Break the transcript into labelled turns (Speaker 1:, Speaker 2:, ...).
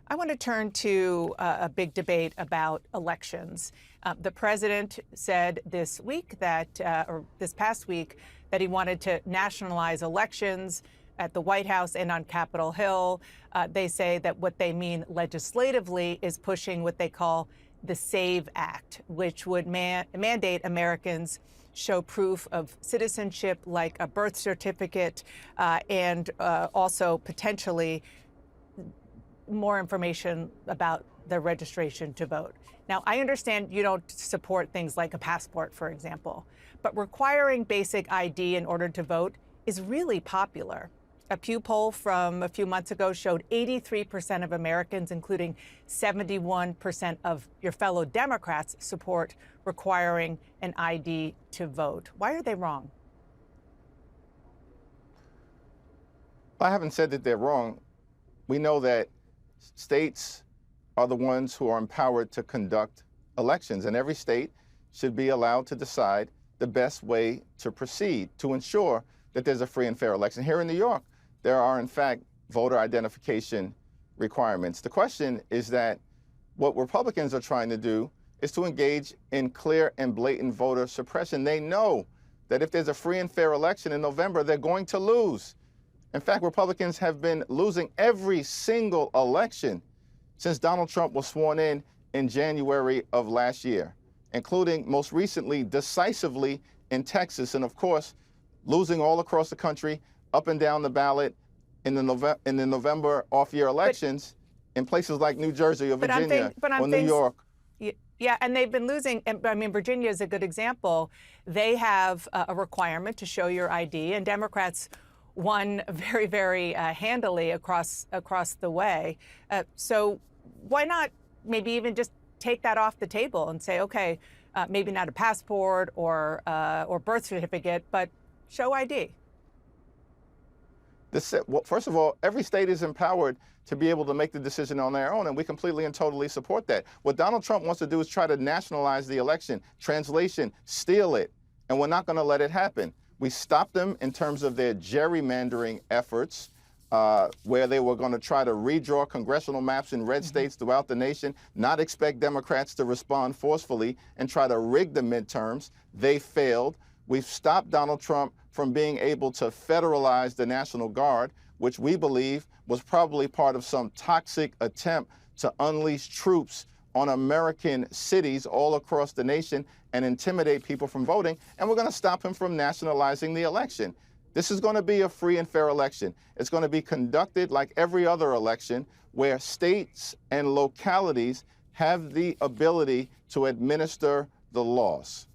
Speaker 1: I want to turn to a big debate about elections. The president said this week or this past week, that he wanted to nationalize elections at the White House and on Capitol Hill. They say that what they mean legislatively is pushing what they call the SAVE Act, which would mandate Americans show proof of citizenship like a birth certificate and also potentially more information about their registration to vote. Now, I understand you don't support things like a passport, for example, but requiring basic ID in order to vote is really popular. A Pew poll from a few months ago showed 83% of Americans, including 71% of your fellow Democrats, support requiring an ID to vote. Why are they wrong?
Speaker 2: I haven't said that they're wrong. We know that states are the ones who are empowered to conduct elections, and every state should be allowed to decide the best way to proceed to ensure that there's a free and fair election. Here in New York, there are, in fact, voter identification requirements. The question is that what Republicans are trying to do is to engage in clear and blatant voter suppression. They know that if there's a free and fair election in November, they're going to lose. In fact, Republicans have been losing every single election since Donald Trump was sworn in January of last year, including most recently decisively in Texas, and of course, losing all across the country, up and down the ballot in the November off-year elections in places like New Jersey or Virginia or New York.
Speaker 1: Yeah, and they've been losing. I mean, Virginia is a good example. They have a requirement to show your ID, and Democrats won very, very handily across the way. So why not maybe even just take that off the table and say, okay, maybe not a passport or birth certificate, but show ID?
Speaker 2: Well, first of all, every state is empowered to be able to make the decision on their own, and we completely and totally support that. What Donald Trump wants to do is try to nationalize the election. Translation, steal it, and we're not going to let it happen. We stopped them in terms of their gerrymandering efforts, where they were going to try to redraw congressional maps in red states throughout the nation, not expect Democrats to respond forcefully and try to rig the midterms. They failed. We've stopped Donald Trump from being able to federalize the National Guard, which we believe was probably part of some toxic attempt to unleash troops on American cities all across the nation and intimidate people from voting. And we're going to stop him from nationalizing the election. This is going to be a free and fair election. It's going to be conducted like every other election, where states and localities have the ability to administer the laws.